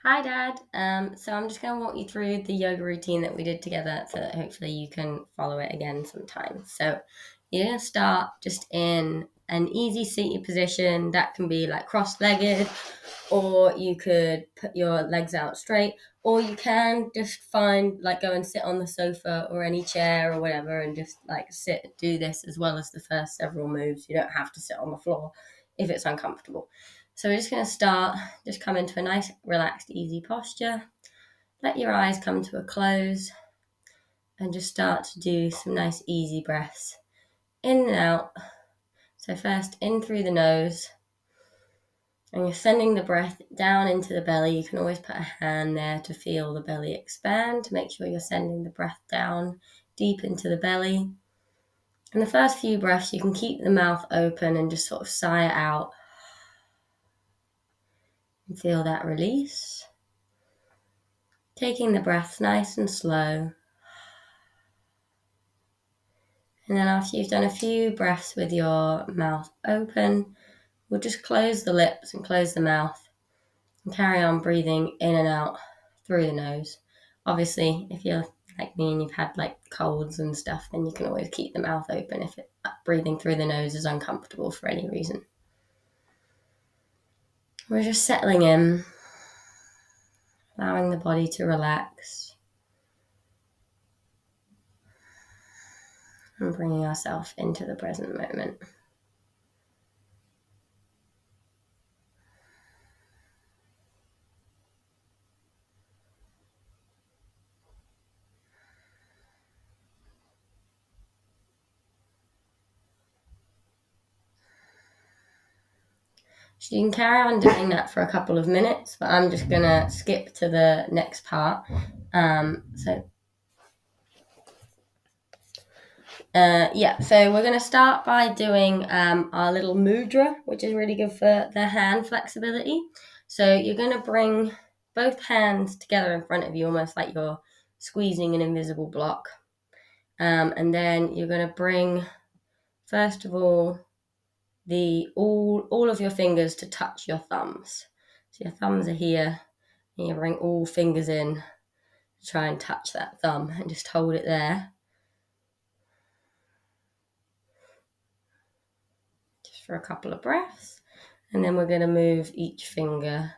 Hi, Dad. So I'm just going to walk you through the yoga routine that we did together so that hopefully you can follow it again sometime. So you're going to start just in an easy seated position that can be like cross-legged, or you could put your legs out straight, or you can just go and sit on the sofa or any chair or whatever and just like do this as well as the first several moves. You don't have to sit on the floor if it's uncomfortable. So we're just going to start, just come into a nice, relaxed, easy posture. Let your eyes come to a close and just start to do some nice, easy breaths in and out. So first in through the nose, and you're sending the breath down into the belly. You can always put a hand there to feel the belly expand, to make sure you're sending the breath down deep into the belly. And the first few breaths, you can keep the mouth open and just sort of sigh it out and feel that release. Taking the breaths nice and slow. And then after you've done a few breaths with your mouth open, we'll just close the lips and close the mouth and carry on breathing in and out through the nose. Obviously, if you're like me and you've had like colds and stuff, then you can always keep the mouth open if breathing through the nose is uncomfortable for any reason. We're just settling in, allowing the body to relax and bringing ourselves into the present moment. So you can carry on doing that for a couple of minutes, but I'm just going to skip to the next part. So we're going to start by doing our little mudra, which is really good for the hand flexibility. So you're going to bring both hands together in front of you, almost like you're squeezing an invisible block. And then you're going to bring, first of all, all of your fingers to touch your thumbs. So your thumbs are here, and you bring all fingers in to try and touch that thumb and just hold it there. Just for a couple of breaths. And then we're going to move each finger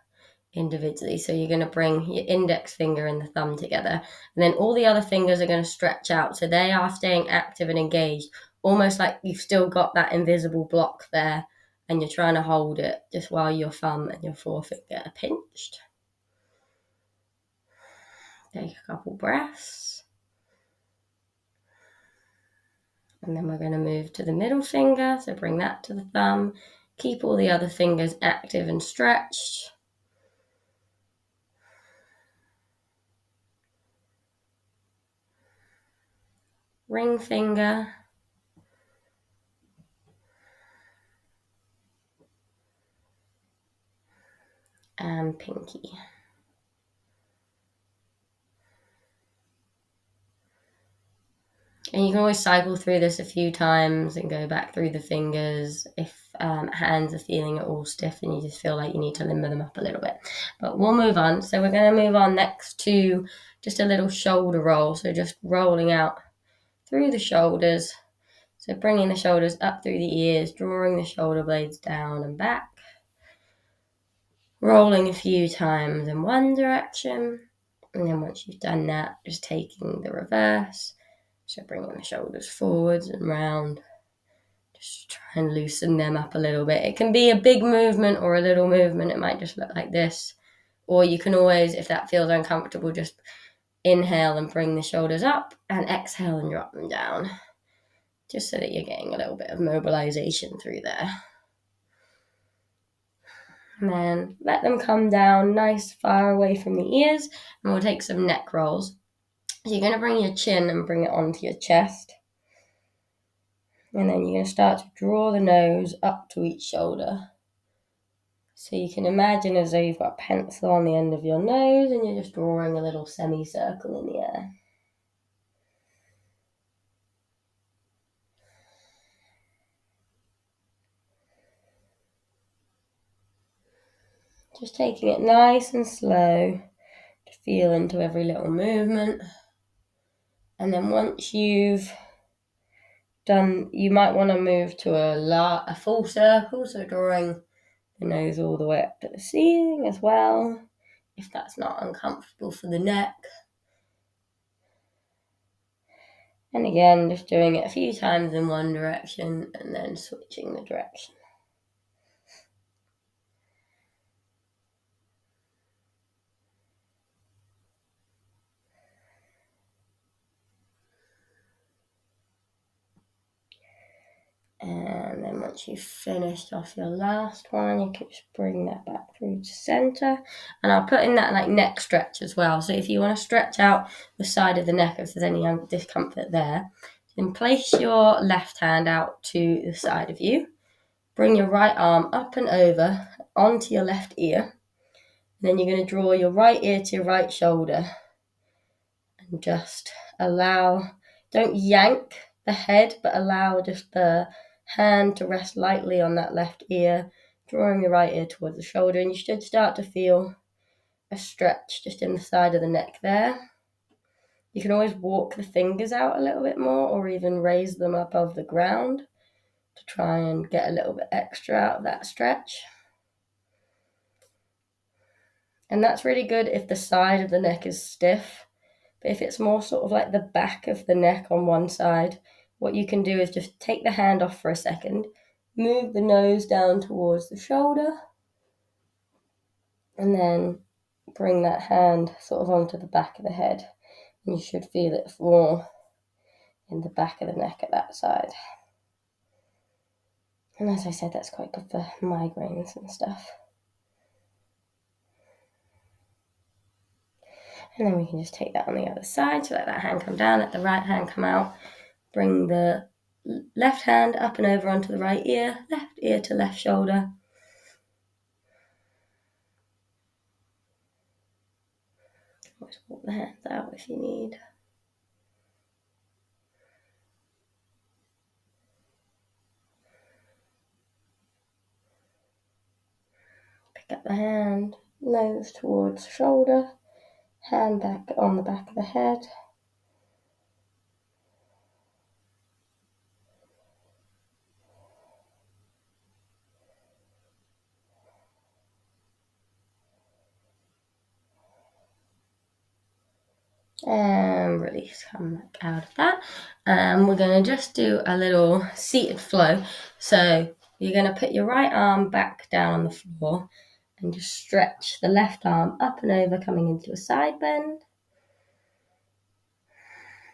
individually. So you're going to bring your index finger and the thumb together. And then all the other fingers are going to stretch out. So they are staying active and engaged, almost like you've still got that invisible block there and you're trying to hold it just while your thumb and your forefinger are pinched. Take a couple breaths. And then we're going to move to the middle finger. So bring that to the thumb. Keep all the other fingers active and stretched. Ring finger. And pinky. And you can always cycle through this a few times and go back through the fingers if hands are feeling at all stiff and you just feel like you need to limber them up a little bit. But we'll move on. So we're going to move on next to just a little shoulder roll. So just rolling out through the shoulders. So bringing the shoulders up through the ears, drawing the shoulder blades down and back. Rolling a few times in one direction. And then once you've done that, just taking the reverse. So bringing the shoulders forwards and round. Just try and loosen them up a little bit. It can be a big movement or a little movement. It might just look like this. Or you can always, if that feels uncomfortable, just inhale and bring the shoulders up and exhale and drop them down. Just so that you're getting a little bit of mobilization through there. And then let them come down nice far away from the ears. And we'll take some neck rolls. So you're going to bring your chin and bring it onto your chest. And then you're going to start to draw the nose up to each shoulder. So you can imagine as though you've got a pencil on the end of your nose and you're just drawing a little semicircle in the air. Just taking it nice and slow to feel into every little movement. And then once you've done, you might want to move to a full circle, so drawing the nose all the way up to the ceiling as well, if that's not uncomfortable for the neck. And again, just doing it a few times in one direction and then switching the direction. And then once you've finished off your last one, you can just bring that back through to center. And I'll put in that like neck stretch as well. So if you want to stretch out the side of the neck, if there's any discomfort there, then place your left hand out to the side of you. Bring your right arm up and over onto your left ear. And then you're going to draw your right ear to your right shoulder. And just allow, don't yank the head, but allow just the hand to rest lightly on that left ear, drawing the right ear towards the shoulder, and you should start to feel a stretch just in the side of the neck there. You can always walk the fingers out a little bit more or even raise them above the ground to try and get a little bit extra out of that stretch. And that's really good if the side of the neck is stiff. But if it's more sort of like the back of the neck on one side, what you can do is just take the hand off for a second, move the nose down towards the shoulder, and then bring that hand sort of onto the back of the head. And you should feel it more in the back of the neck at that side. And as I said, that's quite good for migraines and stuff. And then we can just take that on the other side. So let that hand come down, let the right hand come out. Bring the left hand up and over onto the right ear, left ear to left shoulder. Always walk the hands out if you need. Pick up the hand, nose towards shoulder, hand back on the back of the head. And release, come back out of that. And we're going to just do a little seated flow. So you're going to put your right arm back down on the floor and just stretch the left arm up and over, coming into a side bend.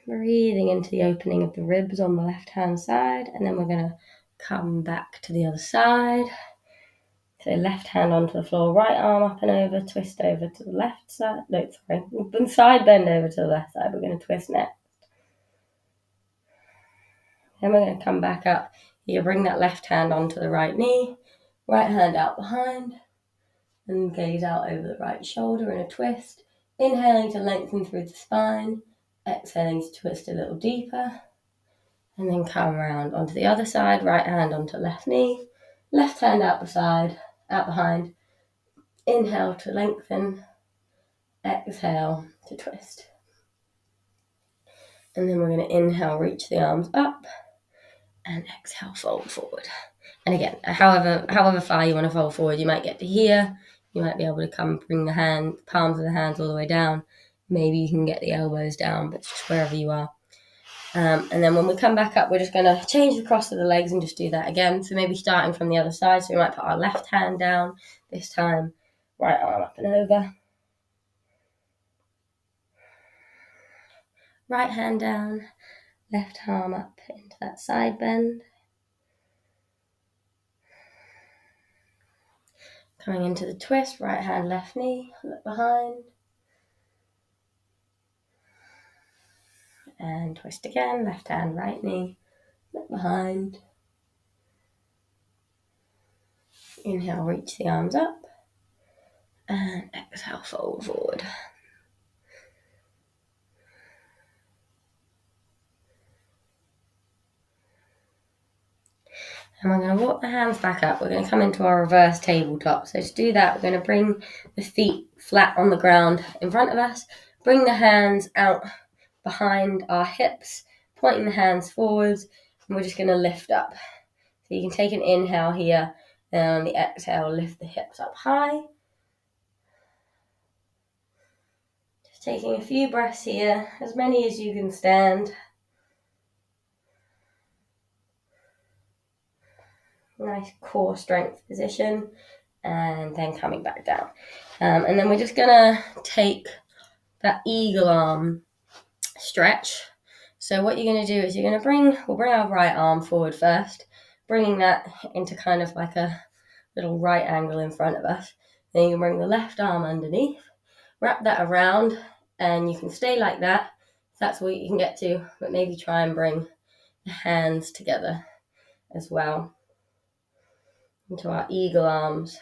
Breathing into the opening of the ribs on the left hand side, and then we're going to come back to the other side. So left hand onto the floor, right arm up and over, twist over to the left side. No, sorry, side bend over to the left side. We're going to twist next. Then we're going to come back up. You bring that left hand onto the right knee, right hand out behind, and gaze out over the right shoulder in a twist. Inhaling to lengthen through the spine, exhaling to twist a little deeper, and then come around onto the other side, right hand onto left knee, left hand out behind. Inhale to lengthen, exhale to twist. And then we're going to inhale, reach the arms up, and exhale, fold forward. And again, however far you want to fold forward, you might get to here. You might be able to bring the palms of the hands all the way down. Maybe you can get the elbows down, but just wherever you are. And then when we come back up, we're just going to change the cross of the legs and just do that again. So maybe starting from the other side. So we might put our left hand down this time, right arm up and over. Right hand down, left arm up into that side bend. Coming into the twist, right hand, left knee, look behind. And twist again, left hand, right knee, look behind. Inhale, reach the arms up. And exhale, fold forward. And we're going to walk the hands back up. We're going to come into our reverse tabletop. So to do that, we're going to bring the feet flat on the ground in front of us. Bring the hands out behind our hips, pointing the hands forwards. And we're just going to lift up. So you can take an inhale here. And on the exhale, lift the hips up high. Just taking a few breaths here, as many as you can stand. Nice core strength position, and then coming back down. And then we're just gonna take that eagle arm stretch. So what you're gonna do is we'll bring our right arm forward first, bringing that into kind of like a little right angle in front of us. Then you can bring the left arm underneath, wrap that around, and you can stay like that. If that's what you can get to, but maybe try and bring the hands together as well into our eagle arms.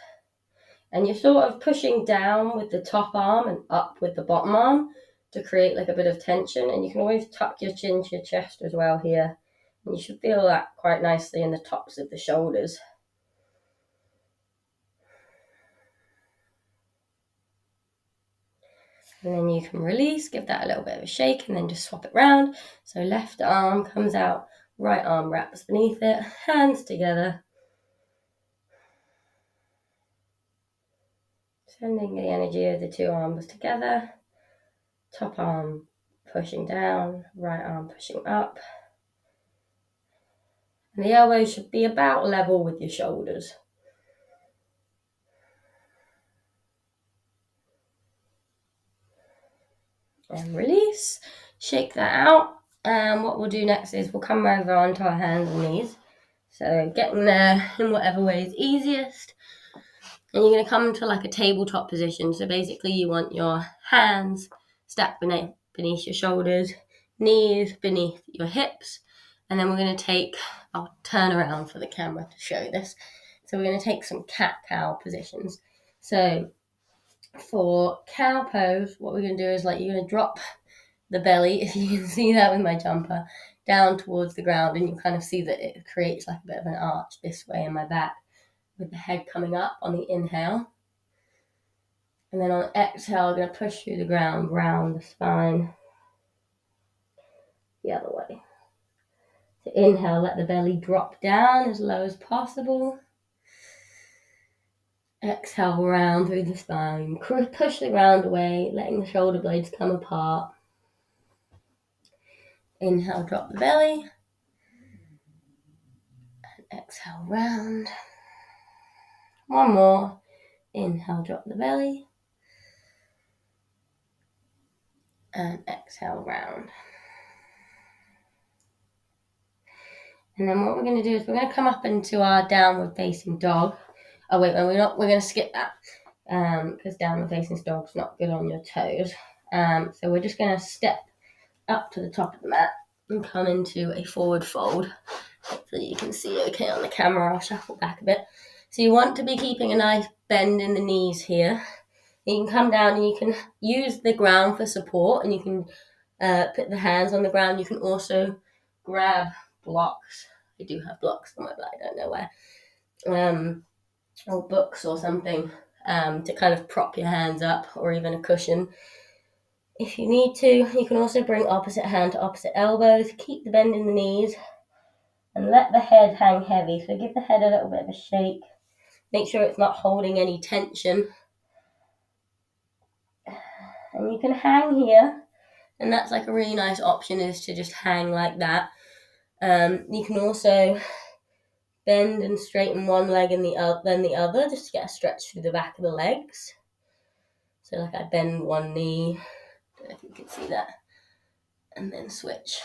And you're sort of pushing down with the top arm and up with the bottom arm to create like a bit of tension. And you can always tuck your chin to your chest as well here. And you should feel that quite nicely in the tops of the shoulders. And then you can release, give that a little bit of a shake, and then just swap it round. So left arm comes out, right arm wraps beneath it, hands together. Sending the energy of the two arms together. Top arm pushing down, right arm pushing up. And the elbows should be about level with your shoulders. And release. Shake that out. And what we'll do next is we'll come over onto our hands and knees. So getting there in whatever way is easiest. And you're going to come to like a tabletop position. So basically you want your hands stacked beneath your shoulders, knees beneath your hips. And then we're going to I'll turn around for the camera to show this. So we're going to take some cat-cow positions. So for cow pose, what we're going to do is you're going to drop the belly, if you can see that with my jumper, down towards the ground. And you kind of see that it creates like a bit of an arch this way in my back, with the head coming up on the inhale. And then on exhale, I'm going to push through the ground, round the spine the other way. So inhale, let the belly drop down as low as possible. Exhale, round through the spine. Push the ground away, letting the shoulder blades come apart. Inhale, drop the belly. And exhale, round. One more. Inhale, drop the belly. And exhale, round. And then what we're going to do is we're going to come up into our downward facing dog. Oh wait, we're going to skip that because downward facing dog's not good on your toes. So we're just going to step up to the top of the mat and come into a forward fold. Hopefully you can see okay on the camera. I'll shuffle back a bit. So you want to be keeping a nice bend in the knees here. You can come down and you can use the ground for support, and you can put the hands on the ground. You can also grab blocks. I do have blocks somewhere, but I don't know where. Or books or something to kind of prop your hands up, or even a cushion. If you need to, you can also bring opposite hand to opposite elbows. Keep the bend in the knees and let the head hang heavy. So give the head a little bit of a shake. Make sure it's not holding any tension. And you can hang here. And that's like a really nice option, is to just hang like that. You can also bend and straighten one leg and then the other, just to get a stretch through the back of the legs. So like I bend one knee, I don't know if you can see that, and then switch.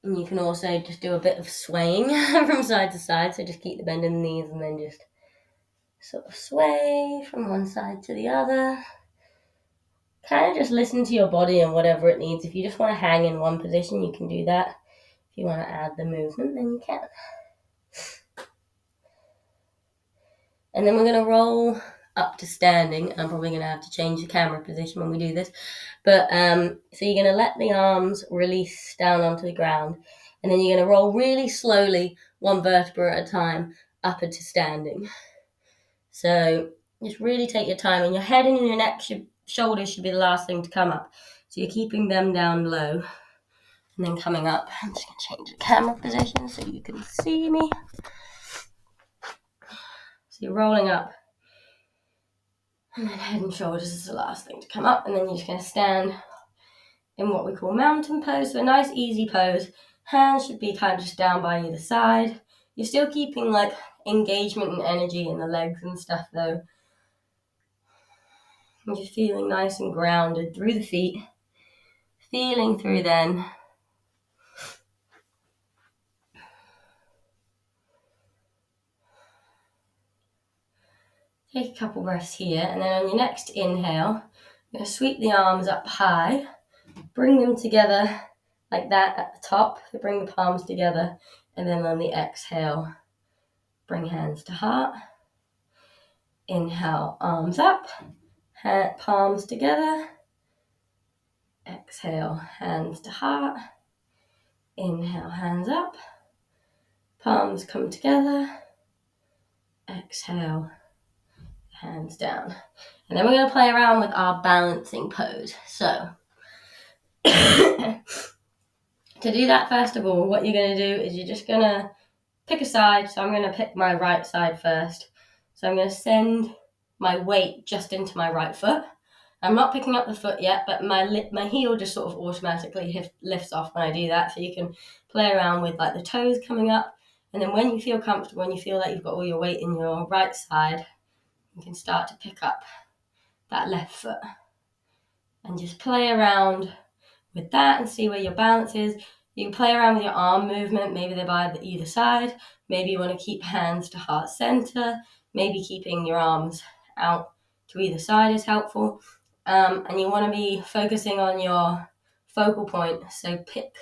And you can also just do a bit of swaying from side to side, so just keep the bend in the knees and then just sort of sway from one side to the other. Kind of just listen to your body and whatever it needs. If you just want to hang in one position, you can do that. If you want to add the movement, then you can. And then we're going to roll up to standing. I'm probably going to have to change the camera position when we do this. But so you're going to let the arms release down onto the ground, and then you're going to roll really slowly, one vertebra at a time, up into standing. So just really take your time, and your head and your neck shoulders should be the last thing to come up. So you're keeping them down low and then coming up. I'm just going to change the camera position so you can see me. So you're rolling up, and then head and shoulders is the last thing to come up, and then you're just going to stand in what we call mountain pose. So a nice easy pose. Hands should be kind of just down by either side. You're still keeping like engagement and energy in the legs and stuff though. And just feeling nice and grounded through the feet. Feeling through then. Take a couple breaths here, and then on your next inhale, you're going to sweep the arms up high, bring them together like that at the top, so bring the palms together, and then on the exhale, bring hands to heart. Inhale, arms up, palms together. Exhale, hands to heart. Inhale, hands up, palms come together. Exhale, hands down. And then we're going to play around with our balancing pose. So to do that, first of all, what you're going to do is you're just going to pick a side. So I'm going to pick my right side first. So I'm going to send my weight just into my right foot. I'm not picking up the foot yet, but my heel just sort of automatically lifts off when I do that. So you can play around with like the toes coming up. And then when you feel comfortable, when you feel like you've got all your weight in your right side, you can start to pick up that left foot. And just play around with that and see where your balance is. You can play around with your arm movement. Maybe they're by either side. Maybe you want to keep hands to heart center. Maybe keeping your arms out to either side is helpful. And you want to be focusing on your focal point. So pick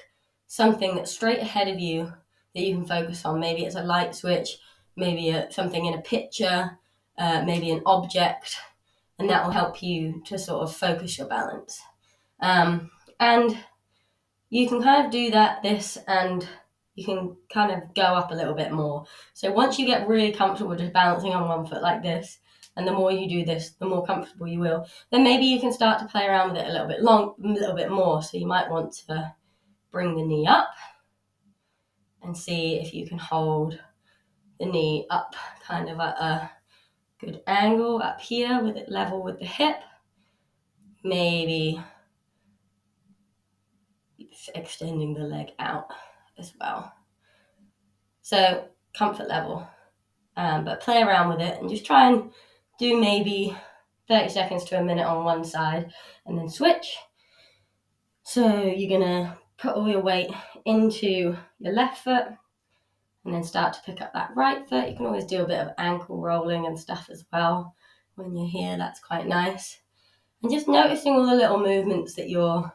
something that's straight ahead of you that you can focus on. Maybe it's a light switch, maybe something in a picture, maybe an object, and that will help you to sort of focus your balance. And you can kind of do this, and you can kind of go up a little bit more. So once you get really comfortable just balancing on one foot like this, and the more you do this, the more comfortable you will, then maybe you can start to play around with it a little bit more. So you might want to bring the knee up and see if you can hold the knee up kind of at a good angle up here with it level with the hip. Maybe extending the leg out as well. So comfort level, but play around with it and just try and do maybe 30 seconds to a minute on one side and then switch. So you're gonna put all your weight into your left foot and then start to pick up that right foot. You can always do a bit of ankle rolling and stuff as well when you're here. That's quite nice. And just noticing all the little movements that your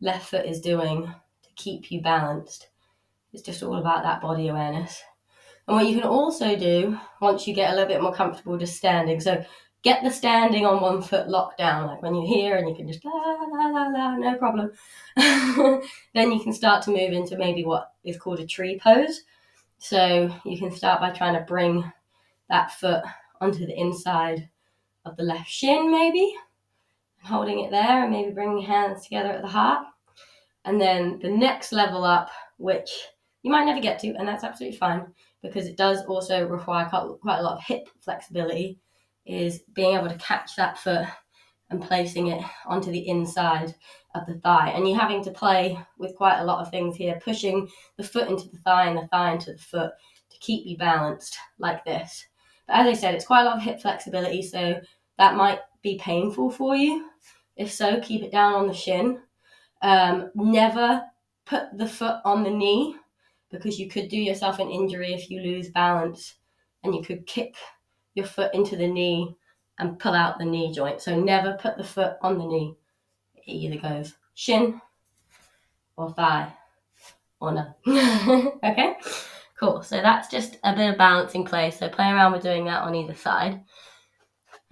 left foot is doing to keep you balanced. It's just all about that body awareness. And what you can also do once you get a little bit more comfortable just standing, so get the standing on one foot locked down, like when you're here and you can just la, la, la, la, no problem. Then you can start to move into maybe what is called a tree pose. So you can start by trying to bring that foot onto the inside of the left shin maybe, and holding it there, and maybe bringing your hands together at the heart. And then the next level up, which you might never get to, and that's absolutely fine, because it does also require quite a lot of hip flexibility, is being able to catch that foot and placing it onto the inside of the thigh. And you're having to play with quite a lot of things here, pushing the foot into the thigh and the thigh into the foot to keep you balanced like this. But as I said, it's quite a lot of hip flexibility, so that might be painful for you. If so, keep it down on the shin. Never put the foot on the knee, because you could do yourself an injury if you lose balance, and you could kick your foot into the knee and pull out the knee joint. So never put the foot on the knee. It either goes shin or thigh or no. Okay, cool. So that's just a bit of balancing play. So play around with doing that on either side.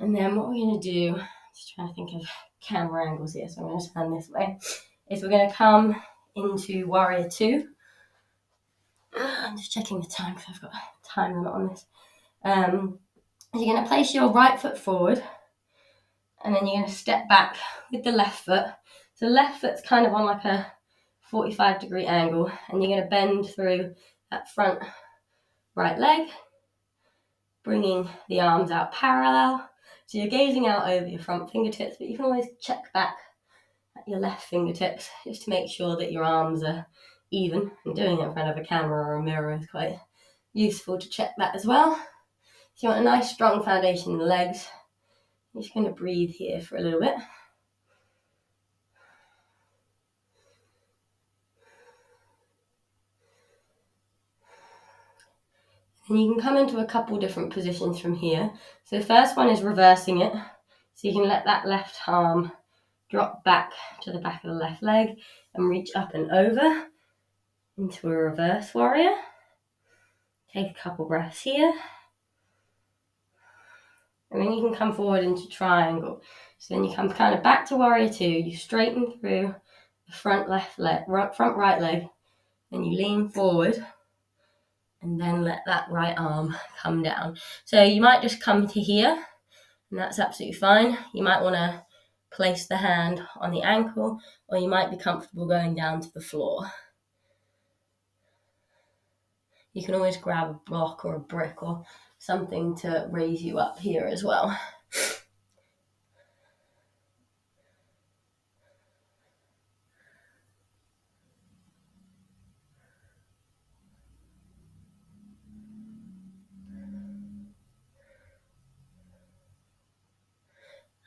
And then what we're going to do, just trying to think of camera angles here, so I'm going to stand this way, is we're going to come into Warrior 2. I'm just checking the time because I've got a time limit on this. You're going to place your right foot forward, and then you're going to step back with the left foot. So the left foot's kind of on like a 45-degree angle, and you're going to bend through that front right leg, bringing the arms out parallel. So you're gazing out over your front fingertips, but you can always check back at your left fingertips just to make sure that your arms are even. And doing it in front of a camera or a mirror is quite useful to check that as well. So you want a nice strong foundation in the legs. I'm just going to breathe here for a little bit. And you can come into a couple different positions from here. So the first one is reversing it. So you can let that left arm drop back to the back of the left leg and reach up and over into a reverse warrior. Take a couple breaths here. And then you can come forward into triangle. So then you come kind of back to warrior 2. You straighten through the front right leg. Then you lean forward. And then let that right arm come down. So you might just come to here, and that's absolutely fine. You might want to place the hand on the ankle, or you might be comfortable going down to the floor. You can always grab a block or a brick or something to raise you up here as well.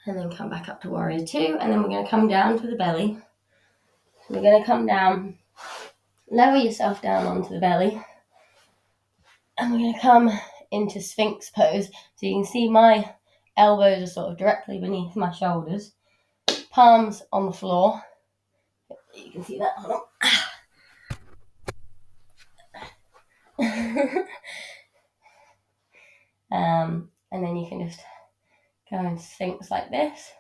And then come back up to warrior 2, and then we're going to come down to the belly. We're going to come down, lower yourself down onto the belly, and we're going to come into Sphinx pose. So you can see my elbows are sort of directly beneath my shoulders, palms on the floor. You can see that. Hold on. And then you can just go into Sphinx like this.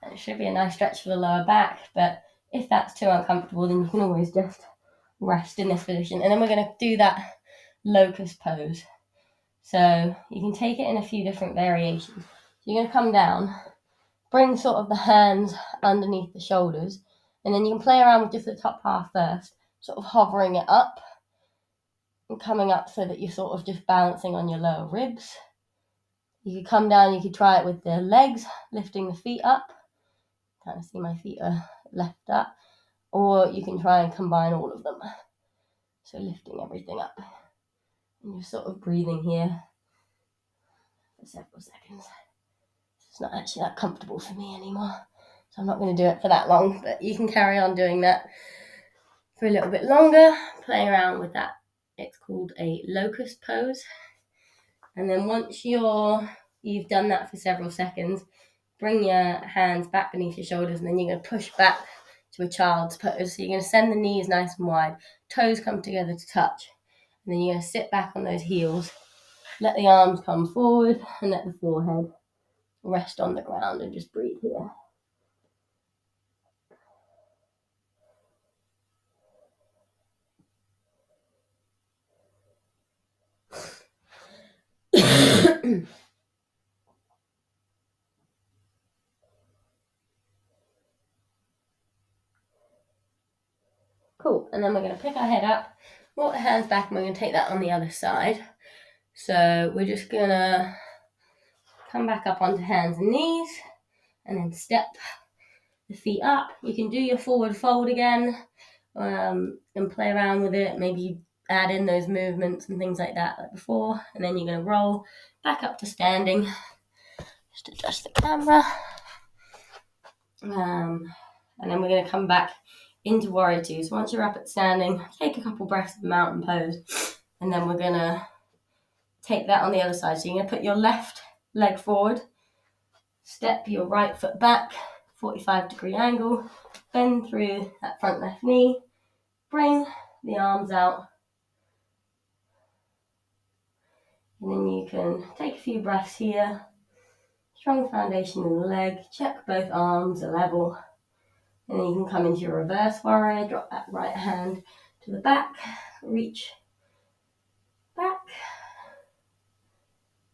And it should be a nice stretch for the lower back, but if that's too uncomfortable, then you can always just rest in this position. And then we're going to do that locust pose. So you can take it in a few different variations. So you're going to come down, bring sort of the hands underneath the shoulders, and then you can play around with just the top half first, sort of hovering it up and coming up so that you're sort of just balancing on your lower ribs. You could come down, you could try it with the legs, lifting the feet up. Kind of see my feet are left up. Or you can try and combine all of them. So lifting everything up. And you're sort of breathing here for several seconds. It's not actually that comfortable for me anymore. So I'm not going to do it for that long. But you can carry on doing that for a little bit longer. Playing around with that. It's called a locust pose. And then once you've done that for several seconds, bring your hands back beneath your shoulders, and then you're going to push back to a child's pose. So you're going to send the knees nice and wide, toes come together to touch, and then you're going to sit back on those heels, let the arms come forward, and let the forehead rest on the ground, and just breathe here. Cool, and then we're going to pick our head up, walk the hands back, and we're going to take that on the other side. So we're just going to come back up onto hands and knees, and then step the feet up. You can do your forward fold again, and play around with it. Maybe add in those movements and things like that like before, and then you're going to roll back up to standing. Just adjust the camera. And then we're going to come back into warrior 2. So once you're up at standing, take a couple breaths of mountain pose, and then we're going to take that on the other side. So you're going to put your left leg forward, step your right foot back, 45-degree angle, bend through that front left knee, bring the arms out, and then you can take a few breaths here, Strong foundation in the leg. Check both arms are level. And then you can come into your reverse warrior. Drop that right hand to the back. Reach back.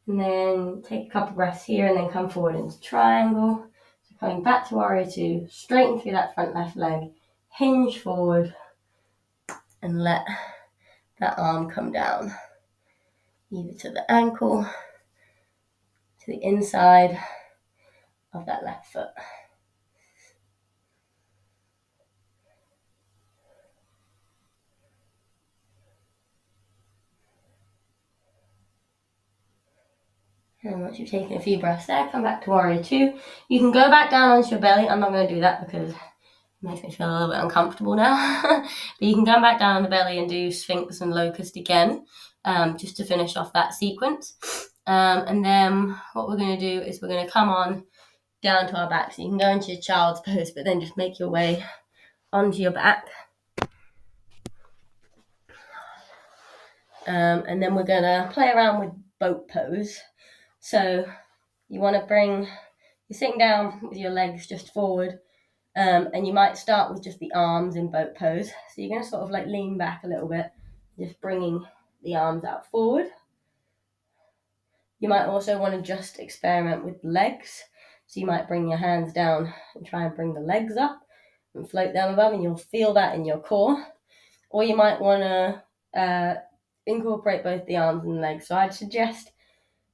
And then take a couple breaths here and then come forward into triangle. So coming back to warrior two. Straighten through that front left leg. Hinge forward. And let that arm come down. Either to the ankle, to the inside of that left foot. And once you've taken a few breaths there, come back to warrior two. You can go back down onto your belly. I'm not going to do that because it makes me feel a little bit uncomfortable now. But you can come back down on the belly and do Sphinx and Locust again, just to finish off that sequence. And then what we're going to do is we're going to come on down to our back. So you can go into your child's pose, but then just make your way onto your back. And then we're going to play around with boat pose. So you want to you're sitting down with your legs just forward, and you might start with just the arms in boat pose. So you're going to sort of like lean back a little bit, just bringing the arms out forward. You might also want to just experiment with legs. So you might bring your hands down and try and bring the legs up and float them above, and you'll feel that in your core. Or you might want to incorporate both the arms and the legs. So I'd suggest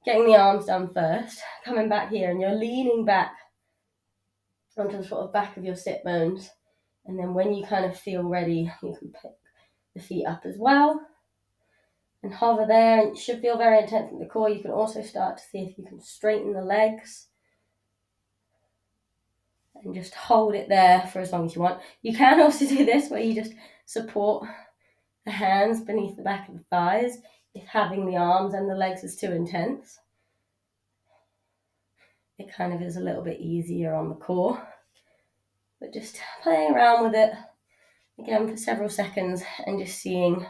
getting the arms done first, coming back here, and you're leaning back onto the sort of back of your sit bones. And then when you kind of feel ready, you can pick the feet up as well and hover there. And it should feel very intense in the core. You can also start to see if you can straighten the legs and just hold it there for as long as you want. You can also do this where you just support the hands beneath the back of the thighs if having the arms and the legs is too intense. It kind of is a little bit easier on the core. But just playing around with it again for several seconds and just seeing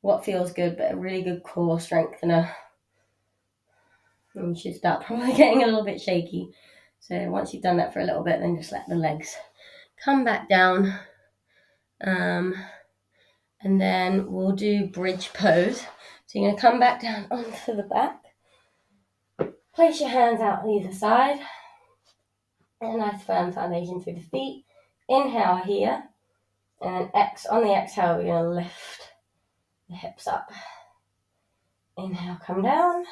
what feels good, but a really good core strengthener. And you should start probably getting a little bit shaky. So once you've done that for a little bit, then just let the legs come back down. And then we'll do bridge pose. So you're going to come back down onto the back. Place your hands out on either side. And a nice firm foundation through the feet. Inhale here. And on the exhale, we're going to lift the hips up. Inhale, come down.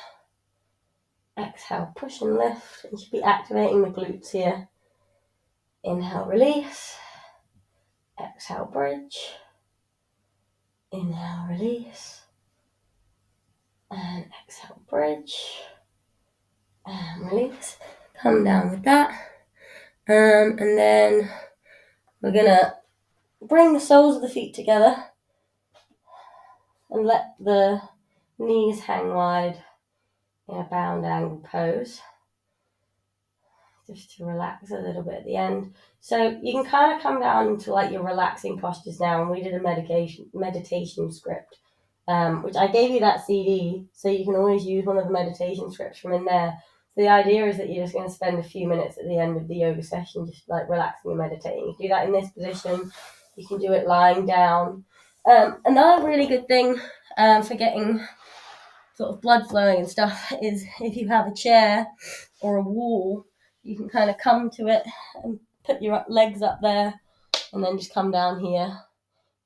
Exhale, push and lift. You should be activating the glutes here. Inhale, release. Exhale, bridge. Inhale, release. And exhale, bridge. And release. Come down with that. And then we're going to bring the soles of the feet together and let the knees hang wide in a bound angle pose. Just to relax a little bit at the end. So you can kind of come down into like your relaxing postures now. And we did a meditation script, which I gave you that CD, so you can always use one of the meditation scripts from in there. So the idea is that you're just going to spend a few minutes at the end of the yoga session just like relaxing and meditating. You can do that in this position. You can do it lying down. Another really good thing for getting sort of blood flowing and stuff is if you have a chair or a wall, you can kind of come to it and put your legs up there and then just come down here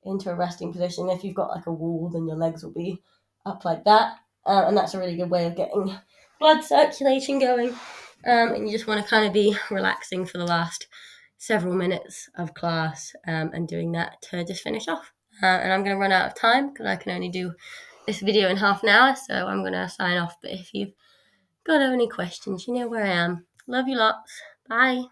into a resting position. If you've got like a wall, then your legs will be up like that. And that's a really good way of getting blood circulation going. And you just want to kind of be relaxing for the last several minutes of class and doing that to just finish off. And I'm going to run out of time because I can only do this video in half an hour, so I'm going to sign off. But if you've got any questions, you know where I am. Love you lots. Bye.